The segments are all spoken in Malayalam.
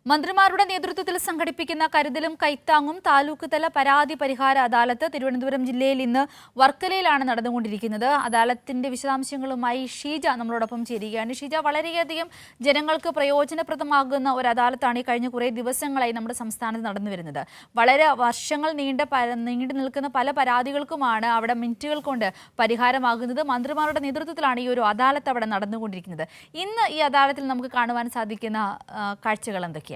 മന്ത്രിമാരുടെ നേതൃത്വത്തിൽ സംഘടിപ്പിക്കുന്ന കരുതലും കൈത്താങ്ങും താലൂക്ക് തല പരാതി പരിഹാര അദാലത്ത് തിരുവനന്തപുരം ജില്ലയിൽ ഇന്ന് വർക്കലയിലാണ് നടന്നുകൊണ്ടിരിക്കുന്നത്. അദാലത്തിന്റെ വിശദാംശങ്ങളുമായി ഷീജ നമ്മളോടൊപ്പം ചേരുകയാണ്. ഷീജ, വളരെയധികം ജനങ്ങൾക്ക് പ്രയോജനപ്രദമാകുന്ന ഒരു അദാലത്താണ് ഈ കഴിഞ്ഞ കുറേ ദിവസങ്ങളായി നമ്മുടെ സംസ്ഥാനത്ത് നടന്നു വരുന്നത്. വളരെ വർഷങ്ങൾ നീണ്ടു നിൽക്കുന്ന പല പരാതികൾക്കുമാണ് അവിടെ മിനിറ്റുകൾ കൊണ്ട് പരിഹാരമാകുന്നത്. മന്ത്രിമാരുടെ നേതൃത്വത്തിലാണ് ഈ ഒരു അദാലത്ത് അവിടെ നടന്നുകൊണ്ടിരിക്കുന്നത്. ഇന്ന് ഈ അദാലത്തിൽ നമുക്ക് കാണുവാൻ സാധിക്കുന്ന കാഴ്ചകൾ എന്തൊക്കെയാണ്?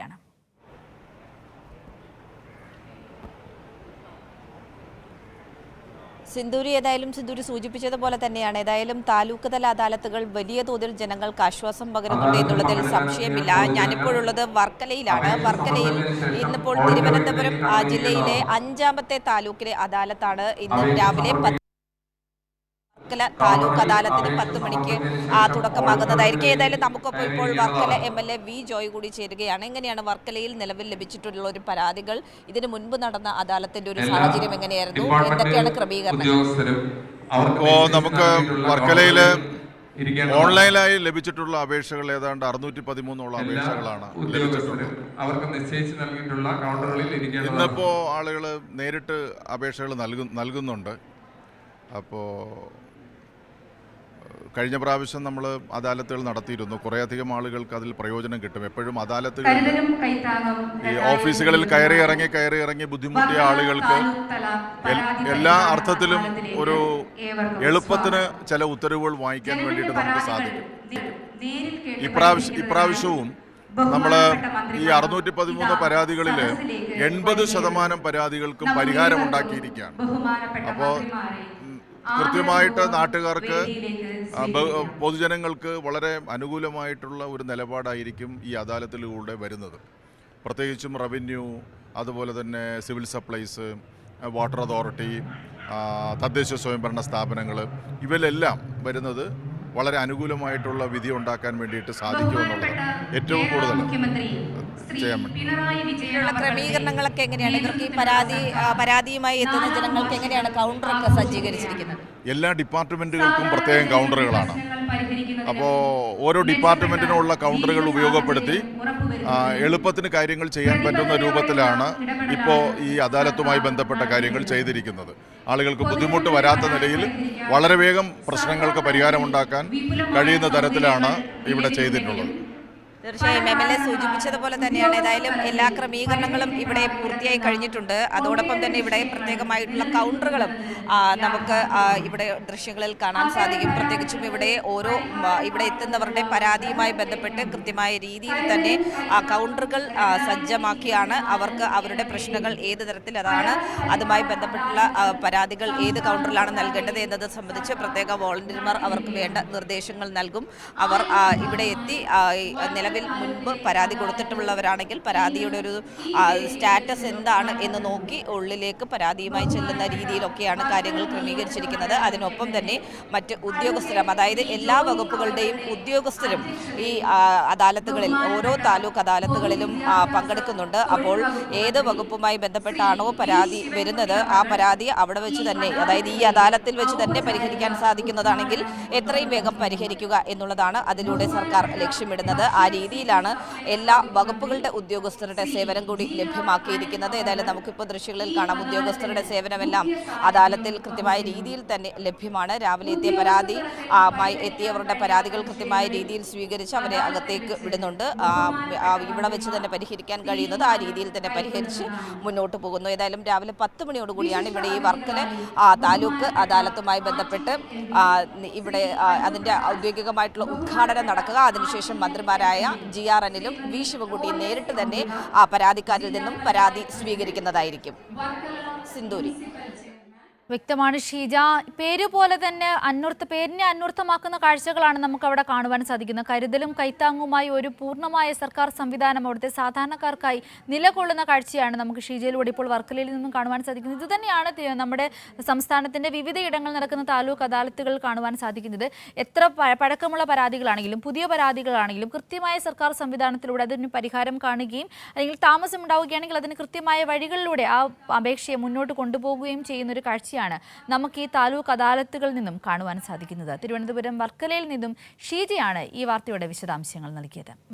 സിന്ദൂരി സൂചിപ്പിച്ചതുപോലെ തന്നെയാണ്. ഏതായാലും താലൂക്ക് തല അദാലത്തുകൾ വലിയ തോതിൽ ജനങ്ങൾക്ക് ആശ്വാസം പകരുന്നുണ്ട് എന്നുള്ളതിൽ സംശയമില്ല. ഞാനിപ്പോഴുള്ളത് വർക്കലയിലാണ്. വർക്കലയിൽ ഇന്നിപ്പോൾ തിരുവനന്തപുരം ജില്ലയിലെ 5ാമത്തെ താലൂക്കിലെ അദാലത്താണ് ഇന്ന് രാവിലെ വർക്കല താലൂക്ക് അദാലത്തിന് 10 മണിക്ക് തുടക്കമാകുന്നതായിരിക്കും. ഏതായാലും നമുക്കൊപ്പം ഇപ്പോൾ വർക്കല MLA വി ജോയ് കൂടി ചേരുകയാണ്. എങ്ങനെയാണ് വർക്കലയിൽ നിലവിൽ ലഭിച്ചിട്ടുള്ള ഒരു പരാതികൾ, ഇതിനു മുൻപ് നടന്ന അദാലത്തിന്റെ ഒരു സാഹചര്യം എങ്ങനെയായിരുന്നു, എന്തൊക്കെയാണ് ക്രമീകരണങ്ങൾ? നമുക്ക് വർക്കലയില് ഓൺലൈനായി ലഭിച്ചിട്ടുള്ള അപേക്ഷകൾ ഏതാണ്ട് 613 അപേക്ഷകളാണ് ലഭിച്ചിട്ടുള്ളത്. ഇന്നിപ്പോ ആളുകൾ നേരിട്ട് അപേക്ഷകൾ നൽകുന്നുണ്ട്. അപ്പോൾ കഴിഞ്ഞ പ്രാവശ്യം നമ്മൾ അദാലത്തുകൾ നടത്തിയിരുന്നു. കുറേയധികം ആളുകൾക്ക് അതിൽ പ്രയോജനം കിട്ടും. എപ്പോഴും അദാലത്തുകളിൽ ഈ ഓഫീസുകളിൽ കയറി ഇറങ്ങി ബുദ്ധിമുട്ടിയ ആളുകൾക്ക് എല്ലാ അർത്ഥത്തിലും ഒരു എളുപ്പത്തിന് ചില ഉത്തരവുകൾ വാങ്ങിക്കാൻ വേണ്ടിയിട്ട് നമുക്ക് സാധിക്കും. ഇപ്രാവശ്യവും നമ്മൾ ഈ 613 പരാതികളിൽ 80% പരാതികൾക്കും പരിഹാരമുണ്ടാക്കിയിരിക്കുകയാണ്. അപ്പോൾ കൃത്യമായിട്ട് നാട്ടുകാർക്ക് പൊതുജനങ്ങൾക്ക് വളരെ അനുകൂലമായിട്ടുള്ള ഒരു നിലപാടായിരിക്കും ഈ അദാലത്തിലൂടെ വരുന്നത്. പ്രത്യേകിച്ചും റവന്യൂ, അതുപോലെ തന്നെ സിവിൽ സപ്ലൈസ്, വാട്ടർ അതോറിറ്റി, തദ്ദേശ സ്വയംഭരണ സ്ഥാപനങ്ങൾ, ഇവയിലെല്ലാം വരുന്നത് വളരെ അനുകൂലമായിട്ടുള്ള വിധി ഉണ്ടാക്കാൻ വേണ്ടിയിട്ട് സാധിക്കുമെന്നുള്ളത് ഏറ്റവും കൂടുതൽ ചെയ്യാൻ വേണ്ടിയുള്ള ക്രമീകരണങ്ങളൊക്കെ എങ്ങനെയാണ്? ഇവർക്ക് ഈ പരാതിയുമായി എത്തുന്ന ജനങ്ങൾക്ക് എങ്ങനെയാണ് കൗണ്ടറൊക്കെ സജ്ജീകരിച്ചിരിക്കുന്നത്? എല്ലാ ഡിപ്പാർട്ട്മെൻറ്റുകൾക്കും പ്രത്യേകം കൗണ്ടറുകളാണ്. അപ്പോൾ ഓരോ ഡിപ്പാർട്ട്മെൻറ്റിനുള്ള കൗണ്ടറുകൾ ഉപയോഗപ്പെടുത്തി എളുപ്പത്തിന് കാര്യങ്ങൾ ചെയ്യാൻ പറ്റുന്ന രൂപത്തിലാണ് ഇപ്പോൾ ഈ അദാലത്തുമായി ബന്ധപ്പെട്ട കാര്യങ്ങൾ ചെയ്തിരിക്കുന്നത്. ആളുകൾക്ക് ബുദ്ധിമുട്ട് വരാത്ത നിലയിൽ വളരെ വേഗം പ്രശ്നങ്ങൾക്ക് പരിഹാരമുണ്ടാക്കാൻ കഴിയുന്ന തരത്തിലാണ് ഇവിടെ ചെയ്തിട്ടുള്ളത്. തീർച്ചയായും MLA സൂചിപ്പിച്ചതുപോലെ തന്നെയാണ്. ഏതായാലും എല്ലാ ക്രമീകരണങ്ങളും ഇവിടെ പൂർത്തിയായി കഴിഞ്ഞിട്ടുണ്ട്. അതോടൊപ്പം തന്നെ ഇവിടെ പ്രത്യേകമായിട്ടുള്ള കൗണ്ടറുകളും നമുക്ക് ഇവിടെ ദൃശ്യങ്ങളിൽ കാണാൻ സാധിക്കും. പ്രത്യേകിച്ചും ഇവിടെ എത്തുന്നവരുടെ പരാതിയുമായി ബന്ധപ്പെട്ട് കൃത്യമായ രീതിയിൽ തന്നെ കൗണ്ടറുകൾ സജ്ജമാക്കിയാണ് അവർക്ക് അവരുടെ പ്രശ്നങ്ങൾ ഏത് തരത്തിൽ അതുമായി ബന്ധപ്പെട്ടുള്ള പരാതികൾ ഏത് കൗണ്ടറിലാണ് നൽകേണ്ടത് എന്നത് സംബന്ധിച്ച് പ്രത്യേക വോളണ്ടിയർമാർ അവർക്ക് വേണ്ട നിർദ്ദേശങ്ങൾ നൽകും. അവർ ഇവിടെ എത്തി മുൻപ് പരാതി കൊടുത്തിട്ടുള്ളവരാണെങ്കിൽ പരാതിയുടെ ഒരു സ്റ്റാറ്റസ് എന്താണ് എന്ന് നോക്കി ഉള്ളിലേക്ക് പരാതിയുമായി ചെല്ലുന്ന രീതിയിലൊക്കെയാണ് കാര്യങ്ങൾ ക്രമീകരിച്ചിരിക്കുന്നത്. അതിനൊപ്പം തന്നെ മറ്റ് ഉദ്യോഗസ്ഥരും, അതായത് എല്ലാ വകുപ്പുകളുടെയും ഉദ്യോഗസ്ഥരും ഈ അദാലത്തുകളിൽ, ഓരോ താലൂക്ക് അദാലത്തുകളിലും പങ്കെടുക്കുന്നുണ്ട്. അപ്പോൾ ഏത് വകുപ്പുമായി ബന്ധപ്പെട്ടാണോ പരാതി വരുന്നത് ആ പരാതി അവിടെ വെച്ച് തന്നെ, അതായത് ഈ അദാലത്തിൽ വെച്ച് തന്നെ പരിഹരിക്കാൻ സാധിക്കുന്നതാണെങ്കിൽ എത്രയും വേഗം പരിഹരിക്കുക എന്നുള്ളതാണ് അതിലൂടെ സർക്കാർ ലക്ഷ്യമിടുന്നത്. ആ രീതിയിലാണ് എല്ലാ വകുപ്പുകളുടെ ഉദ്യോഗസ്ഥരുടെ സേവനം കൂടി ലഭ്യമാക്കിയിരിക്കുന്നത്. ഏതായാലും നമുക്കിപ്പോൾ ദൃശ്യങ്ങളിൽ കാണാം, ഉദ്യോഗസ്ഥരുടെ സേവനമെല്ലാം അദാലത്തിൽ കൃത്യമായ രീതിയിൽ തന്നെ ലഭ്യമാണ്. രാവിലെ എത്തിയവരുടെ പരാതികൾ കൃത്യമായ രീതിയിൽ സ്വീകരിച്ച് അവരെ അകത്തേക്ക് വിടുന്നുണ്ട്. ഇവിടെ വെച്ച് തന്നെ പരിഹരിക്കാൻ കഴിയുന്നത് ആ രീതിയിൽ തന്നെ പരിഹരിച്ച് മുന്നോട്ട് പോകുന്നു. ഏതായാലും രാവിലെ 10 മണിയോടുകൂടിയാണ് ഇവിടെ ഈ വർക്കല താലൂക്ക് അദാലത്തുമായി ബന്ധപ്പെട്ട് ഇവിടെ അതിൻ്റെ ഔദ്യോഗികമായിട്ടുള്ള ഉദ്ഘാടനം നടക്കുക. അതിനുശേഷം മന്ത്രിമാരായ GRNലും വി ശിവൻകുട്ടിയും നേരിട്ട് തന്നെ പരാതിക്കാരിൽ നിന്നും പരാതി സ്വീകരിക്കുന്നതായിരിക്കും. സിന്ദൂരി. വ്യക്തമാണ് ഷീജ. പേര് പോലെ തന്നെ പേരിനെ അന്വർത്ഥമാക്കുന്ന കാഴ്ചകളാണ് നമുക്ക് അവിടെ കാണുവാൻ സാധിക്കുന്നത്. കരുതലും കൈത്താങ്ങുമായി ഒരു പൂർണ്ണമായ സർക്കാർ സംവിധാനം അവിടുത്തെ സാധാരണക്കാർക്കായി നിലകൊള്ളുന്ന കാഴ്ചയാണ് നമുക്ക് ഷീജയിലൂടെ ഇപ്പോൾ വർക്കലയിൽ നിന്നും കാണുവാൻ സാധിക്കുന്നത്. ഇതുതന്നെയാണ് നമ്മുടെ സംസ്ഥാനത്തിൻ്റെ വിവിധയിടങ്ങൾ നടക്കുന്ന താലൂക്ക് അദാലത്തുകൾ കാണുവാൻ സാധിക്കുന്നത്. എത്ര പഴക്കമുള്ള പരാതികളാണെങ്കിലും പുതിയ പരാതികളാണെങ്കിലും കൃത്യമായ സർക്കാർ സംവിധാനത്തിലൂടെ അതിന് പരിഹാരം കാണുകയും അല്ലെങ്കിൽ താമസം ഉണ്ടാവുകയാണെങ്കിൽ അതിന് കൃത്യമായ വഴികളിലൂടെ ആ അപേക്ഷയെ മുന്നോട്ട് കൊണ്ടുപോകുകയും ചെയ്യുന്ന ഒരു കാഴ്ച നമുക്ക് ഈ താലൂക്ക് അദാലത്തുകളിൽ നിന്നും കാണുവാൻ സാധിക്കുന്നത്. തിരുവനന്തപുരം വർക്കലയിൽ നിന്നും ഷീജയാണ് ഈ വാർത്തയുടെ വിശദാംശങ്ങൾ നൽകിയത്.